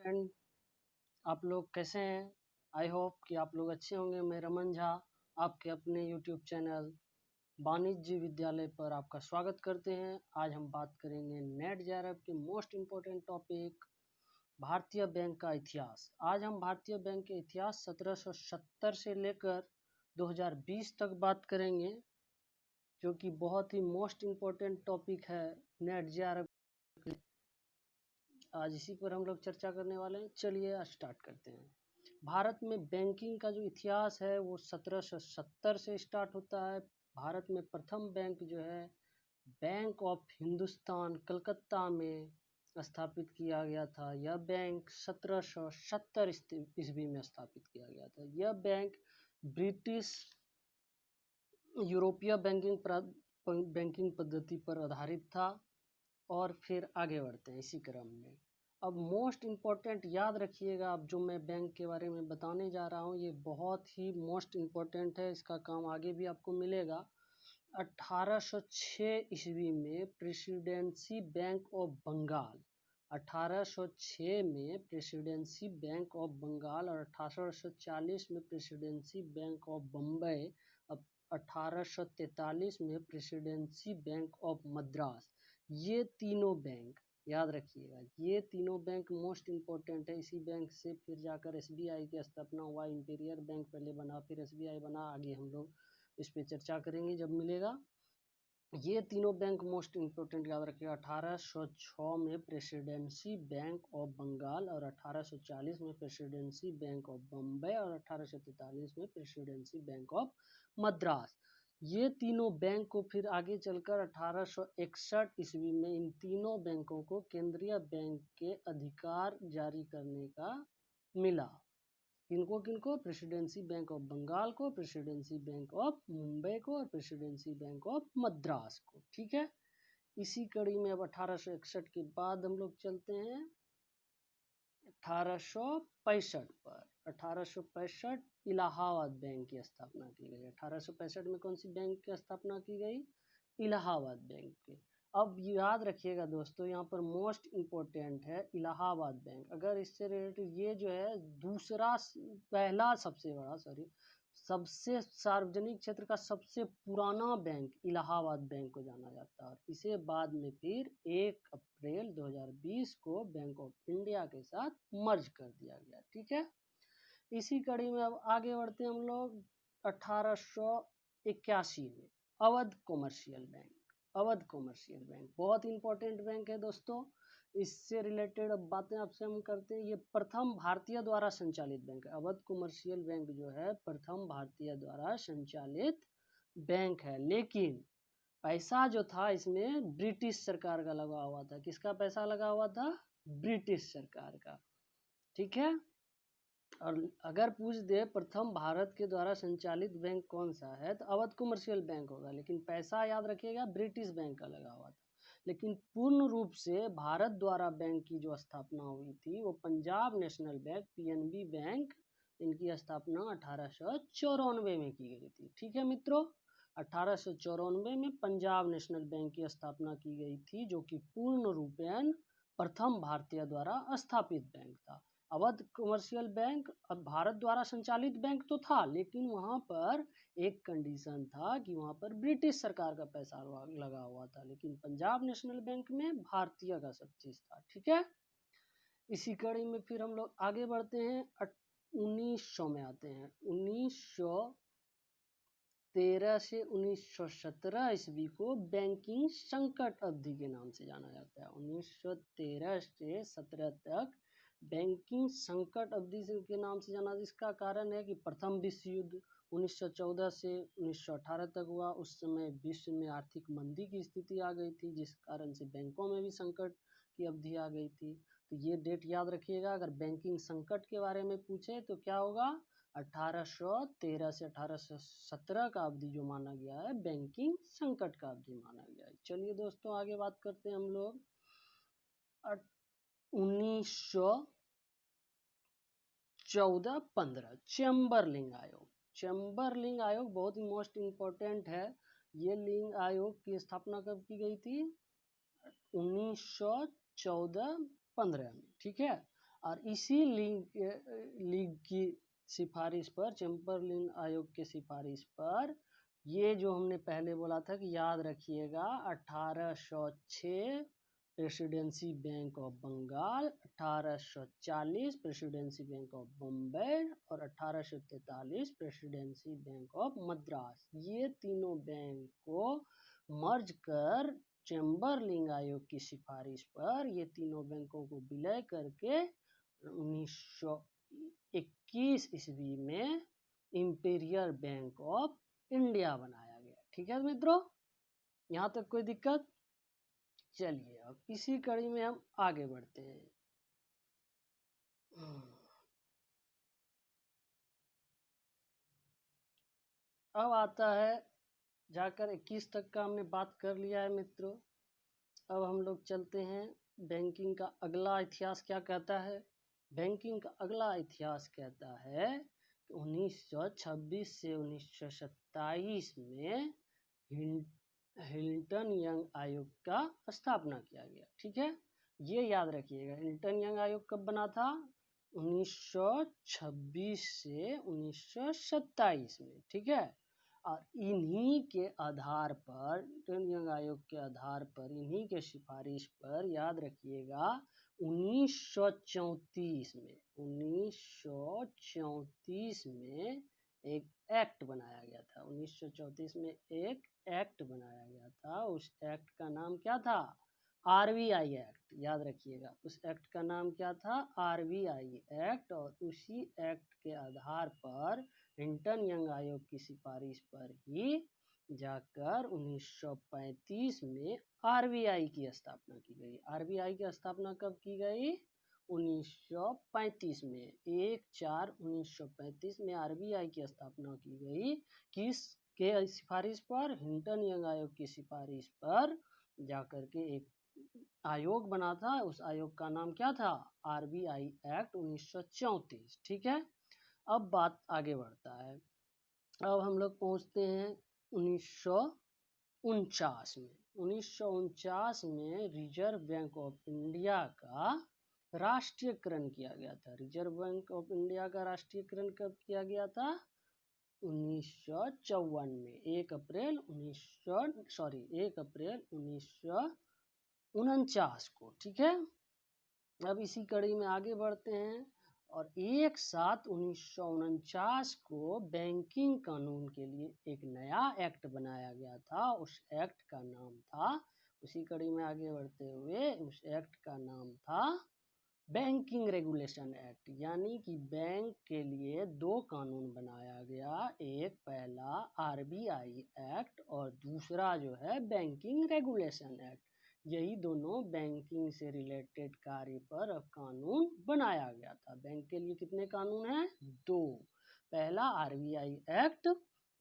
And आप लोग कैसे हैं। आई होप कि आप लोग अच्छे होंगे। मैं रमन झा आपके अपने यूट्यूब चैनल वाणिज्य विद्यालय पर आपका स्वागत करते हैं। आज हम बात करेंगे नेट जेआरएफ के मोस्ट इम्पोर्टेंट टॉपिक भारतीय बैंक का इतिहास। आज हम भारतीय बैंक के इतिहास 1770 से लेकर 2020 तक बात करेंगे, जो कि बहुत ही मोस्ट इम्पोर्टेंट टॉपिक है नेट जेआरएफ। आज इसी पर हम लोग चर्चा करने वाले हैं। चलिए स्टार्ट करते हैं। भारत में बैंकिंग का जो इतिहास है वो 1770 से स्टार्ट होता है। भारत में प्रथम बैंक जो है बैंक ऑफ हिंदुस्तान कलकत्ता में स्थापित किया गया था। यह बैंक 1770 ईस्वी में स्थापित किया गया था। यह बैंक ब्रिटिश यूरोपीय बैंकिंग पद्धति पर आधारित था। और फिर आगे बढ़ते हैं इसी क्रम में। अब मोस्ट इम्पोर्टेंट याद रखिएगा, अब जो मैं बैंक के बारे में बताने जा रहा हूँ ये बहुत ही मोस्ट इम्पोर्टेंट है। इसका काम आगे भी आपको मिलेगा। 1806 ईस्वी में प्रेसिडेंसी बैंक ऑफ बंगाल, 1806 में प्रेसिडेंसी बैंक ऑफ बंगाल और 1840 में प्रेसिडेंसी बैंक ऑफ बम्बई, 1843 में प्रेसिडेंसी बैंक ऑफ मद्रास। ये तीनों बैंक याद रखिएगा, ये तीनों बैंक मोस्ट इम्पोर्टेंट है। इसी बैंक से फिर जाकर एसबीआई की स्थापना हुआ। इंपीरियल बैंक पहले बना, फिर एसबीआई बना। आगे हम लोग इस पे चर्चा करेंगे जब मिलेगा। ये तीनों बैंक मोस्ट इम्पोर्टेंट याद रखिएगा। 1806 में प्रेसिडेंसी बैंक ऑफ बंगाल और 1840 में प्रेसिडेंसी बैंक ऑफ बम्बई और 1843 में प्रेसिडेंसी बैंक ऑफ मद्रास। ये तीनों बैंक को फिर आगे चलकर 1861 ईस्वी में इन तीनों बैंकों को केंद्रीय बैंक के अधिकार जारी करने का मिला। किनको किनको? प्रेसिडेंसी बैंक ऑफ बंगाल को, प्रेसिडेंसी बैंक ऑफ मुंबई को और प्रेसिडेंसी बैंक ऑफ मद्रास को। ठीक है। इसी कड़ी में अब 1861 के बाद हम लोग चलते हैं 1865 पर। 1865 इलाहाबाद बैंक की स्थापना की गई। 1865 में कौन सी बैंक की स्थापना की गई? इलाहाबाद बैंक की। अब याद रखिएगा दोस्तों, यहाँ पर मोस्ट इम्पोर्टेंट है इलाहाबाद बैंक। अगर इससे रिलेटेड ये जो है पहला सबसे सार्वजनिक क्षेत्र का सबसे पुराना बैंक इलाहाबाद बैंक को जाना जाता है। और इसे बाद में फिर 1 अप्रैल 2020 को बैंक ऑफ इंडिया के साथ मर्ज कर दिया गया। ठीक है। इसी कड़ी में अब आगे बढ़ते हैं हम लोग 1881 में Awadh commercial bank. Awadh commercial bank बहुत इंपॉर्टेंट बैंक है दोस्तों। इससे रिलेटेड अब बातें आपसे हम करते हैं। ये प्रथम भारतीय द्वारा संचालित बैंक है। अवध कॉमर्शियल बैंक जो है प्रथम भारतीय द्वारा संचालित बैंक है। लेकिन पैसा जो था इसमें ब्रिटिश सरकार का लगा हुआ था। किसका पैसा लगा हुआ था? ब्रिटिश सरकार का। ठीक है। और अगर पूछ दे प्रथम भारत के द्वारा संचालित बैंक कौन सा है तो अवध कॉमर्शियल बैंक होगा। लेकिन पैसा याद रखिएगा ब्रिटिश बैंक का लगा हुआ था। लेकिन पूर्ण रूप से भारत द्वारा बैंक की जो स्थापना हुई थी वो Punjab national bank PNB bank, इनकी स्थापना 1894 में की गई थी। ठीक है मित्रों, 1894 में पंजाब नेशनल बैंक की स्थापना की गई थी, जो कि पूर्ण रूपेण प्रथम भारतीय द्वारा स्थापित बैंक था। अवध कमर्शियल बैंक अब भारत द्वारा संचालित बैंक तो था, लेकिन वहां पर एक कंडीशन था कि वहां पर ब्रिटिश सरकार का पैसा लगा हुआ था। लेकिन पंजाब नेशनल बैंक में भारतीय का सब चीज था। ठीक है। इसी कड़ी में फिर हम लोग आगे बढ़ते हैं। 1900 में आते हैं। 1913 से 1917 ईस्वी को बैंकिंग संकट अवधि के नाम से जाना जाता है। 1913 से 17 तक बैंकिंग संकट अवधि के नाम से जाना। इसका कारण है कि प्रथम विश्व युद्ध 1914 से 1918 तक हुआ। उस समय विश्व में आर्थिक मंदी की स्थिति आ गई थी, जिस कारण से बैंकों में भी संकट की अवधि आ गई थी। तो ये डेट याद रखिएगा। अगर बैंकिंग संकट के बारे में पूछे तो क्या होगा? 1813 से 1817 का अवधि जो माना गया है बैंकिंग संकट का अवधि माना गया है। चलिए दोस्तों आगे बात करते हैं हम लोग 1914-15 चैम्बरलिंग आयोग। चैम्बरलिंग आयोग बहुत ही मोस्ट इम्पोर्टेंट है। ये लिंग आयोग की स्थापना कब की गई थी? 1914-15 में। ठीक है। और इसी लीग की सिफारिश पर, चैम्बरलिन आयोग के सिफारिश पर, ये जो हमने पहले बोला था कि याद रखिएगा 1806 presidency bank of Bengal, 1840 presidency bank of Bombay और 1843 प्रेसिडेंसी बैंक ऑफ मद्रास, ये तीनों बैंक को मर्ज कर चैम्बरलिन आयोग की सिफारिश पर ये तीनों बैंकों को विलय करके 1921 ईस्वी में इंपीरियल बैंक ऑफ इंडिया बनाया गया। ठीक है मित्रों, यहाँ तक कोई दिक्कत? चलिए अब इसी कड़ी में हम आगे बढ़ते हैं। अब आता है, जाकर 21 तक का हमने बात कर लिया है मित्रों। अब हम लोग चलते हैं, बैंकिंग का अगला इतिहास क्या कहता है। बैंकिंग का अगला इतिहास कहता है 1926 से 1927 में हिल्टन यंग आयोग का स्थापना किया गया। ठीक है, ये याद रखिएगा, हिल्टन यंग आयोग कब बना था? 1926 से 1927 में। ठीक है, और इन्हीं के आधार पर, हिल्टन यंग आयोग के आधार पर, इन्हीं के सिफारिश पर, याद रखिएगा 1934 में एक एक्ट बनाया गया था। 1934 में एक एक्ट बनाया गया था। उस एक्ट का नाम क्या था? RBI act. याद रखिएगा, उस एक्ट का नाम क्या था? RBI act. और उसी एक्ट के आधार पर हिल्टन यंग आयोग की सिफारिश पर ही जाकर 1935 में आरबीआई की स्थापना की गई। आरबीआई की स्थापना कब की गई? 1935 में। 1/4/1935 में आरबीआई की स्थापना की गई। किस के सिफारिश पर? हिल्टन यंग आयोग की सिफारिश पर जाकर के एक आयोग बना था। उस आयोग का नाम क्या था? RBI act 1934। ठीक है, अब बात आगे बढ़ता है। अब हम लोग पहुंचते हैं 1949 में। 1949 में रिजर्व बैंक ऑफ इंडिया का राष्ट्रीयकरण किया गया था। रिजर्व बैंक ऑफ इंडिया का राष्ट्रीयकरण कब किया गया था? 1954 में। 1 अप्रैल 1949 को। ठीक है, अब इसी कड़ी में आगे बढ़ते हैं। और एक साथ 1949 को बैंकिंग कानून के लिए एक नया एक्ट बनाया गया था। उस एक्ट का नाम था, उसी कड़ी में आगे बढ़ते हुए, उस एक्ट का नाम था बैंकिंग रेगुलेशन एक्ट। यानी कि बैंक के लिए 2 कानून बनाया गया। एक पहला आरबीआई एक्ट और दूसरा जो है बैंकिंग रेगुलेशन एक्ट। यही दोनों बैंकिंग से रिलेटेड कार्य पर कानून बनाया गया था। बैंक के लिए कितने कानून हैं? 2। पहला आरबीआई एक्ट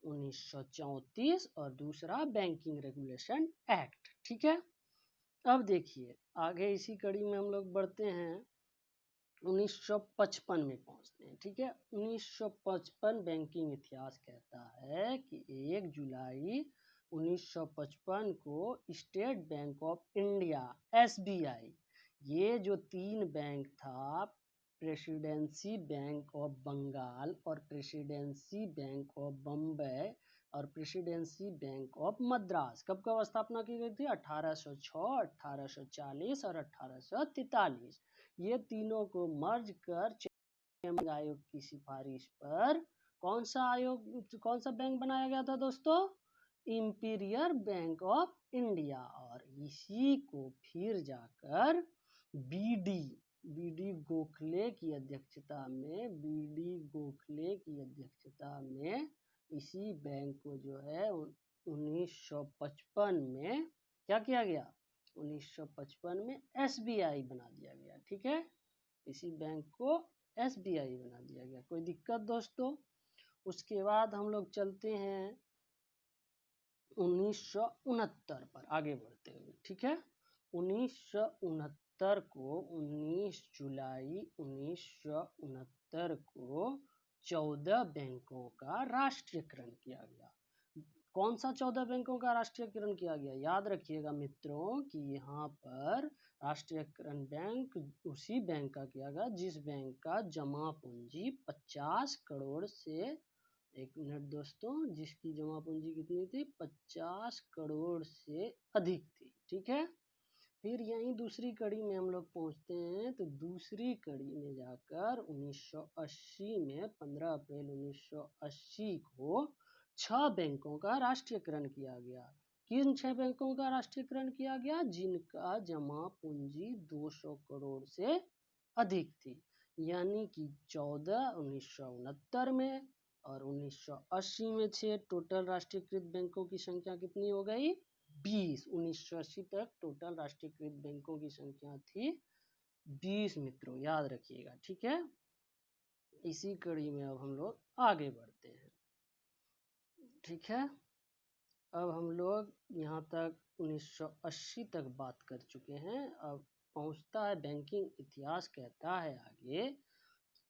1934 और दूसरा बैंकिंग रेगुलेशन एक्ट। ठीक है, अब देखिए आगे इसी कड़ी में हम लोग बढ़ते हैं, 1955 में पहुंचते हैं। ठीक है, 1955 बैंकिंग इतिहास कहता है कि 1 जुलाई 1955 को state bank of India SBI, ये जो 3 बैंक था, प्रेसिडेंसी बैंक ऑफ बंगाल और प्रेसिडेंसी बैंक ऑफ बम्बई और प्रेसिडेंसी बैंक ऑफ मद्रास, कब कब स्थापना की गई थी? 1806, 1840 और 1843। ये तीनों को मर्ज कर चैम्बरलिन आयोग की सिफारिश पर कौन सा बैंक बनाया गया था दोस्तों? Imperial bank of India. और इसी को फिर जाकर बीडी गोखले की अध्यक्षता में इसी बैंक को जो है 1955 में क्या किया गया? 1955 में एसबीआई बना दिया गया। ठीक है, इसी बैंक को एसबीआई बना दिया गया। कोई दिक्कत दोस्तों? उसके बाद हम लोग चलते हैं 1969 पर आगे बढ़ते हुए। ठीक है, 1969 को 19 जुलाई 1969 को 14 बैंकों का राष्ट्रीयकरण किया गया। कौन सा 14 बैंकों का राष्ट्रीयकरण किया गया? याद रखिएगा मित्रों कि यहाँ पर राष्ट्रीयकरण बैंक उसी बैंक का किया गया जिस बैंक का जमा पूंजी 50 करोड़ से, एक मिनट दोस्तों, जिसकी जमा पूंजी कितनी थी? 50 करोड़ से अधिक थी। ठीक है, फिर यहीं दूसरी कड़ी में हम लोग पहुंचते हैं। तो दूसरी कड़ी में जाकर 1980 में 15 अप्रैल 1980 को 6 बैंकों का राष्ट्रीयकरण किया गया। किन 6 बैंकों का राष्ट्रीयकरण किया गया? जिनका जमा पूंजी 200 करोड़ से अधिक थी, यानी कि 14 1969 में और 1980 में 6। टोटल राष्ट्रीयकृत बैंकों की संख्या कितनी हो गई? 20। 1980 तक टोटल राष्ट्रीयकृत बैंकों की संख्या थी 20 मित्रों, याद रखिएगा। ठीक है, इसी कड़ी में अब हम लोग आगे बढ़ते हैं। ठीक है, अब हम लोग यहाँ तक 1980 तक बात कर चुके हैं। अब पहुँचता है बैंकिंग इतिहास, कहता है आगे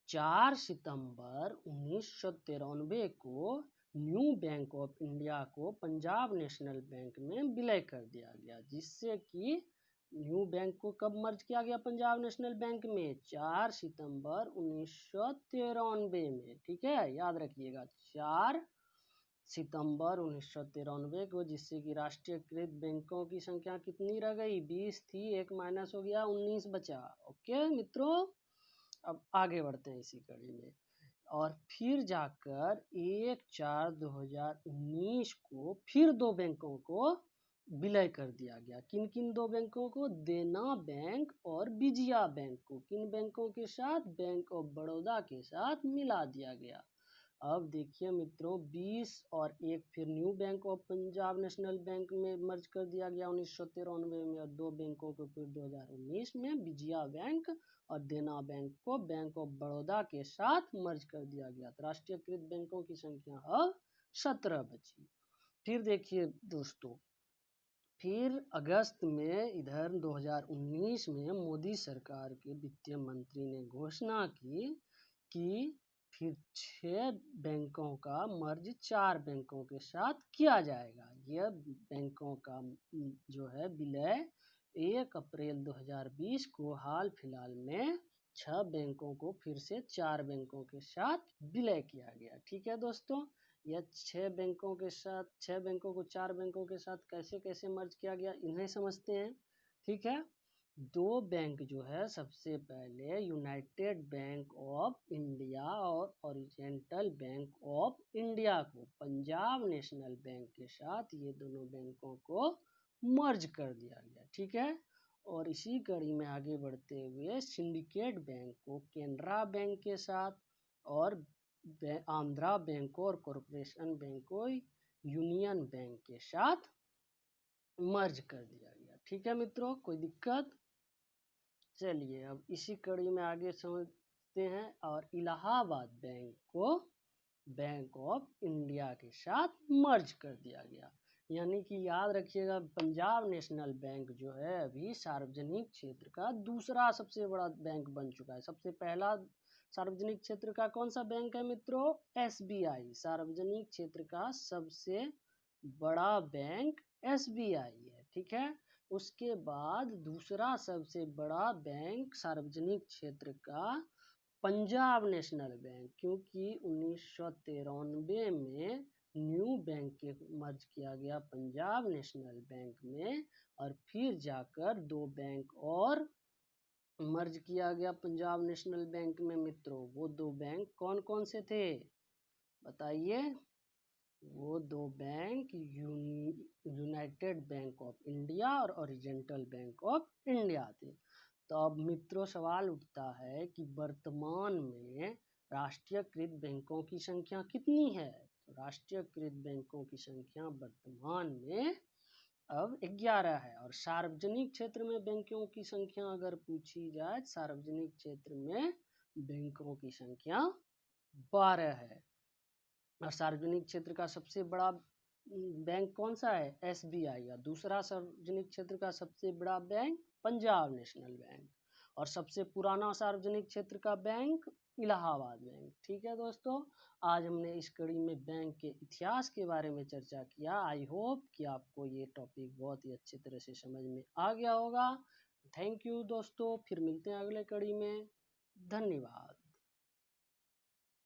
4 सितंबर 1993 को न्यू बैंक ऑफ इंडिया को पंजाब नेशनल बैंक में विलय कर दिया गया, जिससे कि न्यू बैंक को कब मर्ज किया गया पंजाब नेशनल बैंक में? 4 सितंबर 1993 में। ठीक है, याद रखिएगा 4 सितंबर 1993 को, जिससे कि राष्ट्रीयकृत बैंकों की संख्या कितनी रह गई? 20 थी, एक माइनस हो गया, 19 बचा। ओके मित्रों, अब आगे बढ़ते हैं इसी कड़ी में। और फिर जाकर 1/4/2019 को फिर 2 बैंकों को विलय कर दिया गया। किन किन 2 बैंकों को? देना बैंक और विजया बैंक को। किन बैंकों के साथ? बैंक ऑफ बड़ौदा के साथ मिला दिया गया। अब देखिए मित्रों, 20 और एक फिर new bank of Punjab national bank में मर्ज कर दिया गया 1993 में, और 2 बैंकों को फिर 2019 में विजया बैंक और देना बैंक को बैंक ऑफ बड़ौदा के साथ मर्ज कर दिया गया। तो राष्ट्रीयकृत बैंकों की संख्या अब 17 बची। फिर देखिए दोस्तों, फिर अगस्त में इधर 2019 में मोदी सरकार के वित्तीय मंत्री ने घोषणा की कि फिर 6 बैंकों का मर्ज 4 बैंकों के साथ किया जाएगा। यह बैंकों का जो है विलय 1 अप्रैल 2020 को हाल फिलहाल में 6 बैंकों को फिर से 4 बैंकों के साथ विलय किया गया। ठीक है दोस्तों, यह 6 बैंकों के साथ 6 बैंकों को 4 बैंकों के साथ कैसे कैसे मर्ज किया गया, इन्हें समझते हैं। ठीक है, 2 बैंक जो है, सबसे पहले यूनाइटेड बैंक ऑफ इंडिया और ओरिएंटल बैंक ऑफ इंडिया को पंजाब नेशनल बैंक के साथ ये दोनों बैंकों को मर्ज कर दिया गया। ठीक है, और इसी कड़ी में आगे बढ़ते हुए सिंडिकेट बैंक को केनरा बैंक के साथ और आंध्रा बैंक और कॉरपोरेशन बैंक को यूनियन बैंक के साथ मर्ज कर दिया गया। ठीक है मित्रों, कोई दिक्कत? चलिए अब इसी कड़ी में आगे समझते हैं। और इलाहाबाद बैंक को बैंक ऑफ इंडिया के साथ मर्ज कर दिया गया। यानी कि याद रखिएगा, पंजाब नेशनल बैंक जो है अभी सार्वजनिक क्षेत्र का दूसरा सबसे बड़ा बैंक बन चुका है। सबसे पहला सार्वजनिक क्षेत्र का कौन सा बैंक है मित्रों? SBI। सार्वजनिक क्षेत्र का सबसे बड़ा बैंक SBI है। ठीक है, उसके बाद दूसरा सबसे बड़ा बैंक सार्वजनिक क्षेत्र का पंजाब नेशनल बैंक, क्योंकि 1993 में न्यू बैंक के मर्ज किया गया पंजाब नेशनल बैंक में, और फिर जाकर 2 बैंक और मर्ज किया गया पंजाब नेशनल बैंक में मित्रों। वो 2 बैंक कौन कौन से थे बताइए? वो 2 bank United bank of India और ओरिएंटल बैंक ऑफ इंडिया थे। तो अब मित्रों सवाल उठता है कि वर्तमान में राष्ट्रीयकृत बैंकों की संख्या कितनी है? तो राष्ट्रीयकृत बैंकों की संख्या वर्तमान में अब 11 है। और सार्वजनिक क्षेत्र में बैंकों की संख्या अगर पूछी जाए, सार्वजनिक क्षेत्र में बैंकों की संख्या 12 है। और सार्वजनिक क्षेत्र का सबसे बड़ा बैंक कौन सा है? SBI। और दूसरा सार्वजनिक क्षेत्र का सबसे बड़ा बैंक पंजाब नेशनल बैंक। और सबसे पुराना सार्वजनिक क्षेत्र का बैंक इलाहाबाद बैंक। ठीक है दोस्तों, आज हमने इस कड़ी में बैंक के इतिहास के बारे में चर्चा किया। आई होप कि आपको ये टॉपिक बहुत ही अच्छी तरह से समझ में आ गया होगा। थैंक यू दोस्तों, फिर मिलते हैं अगले कड़ी में। धन्यवाद।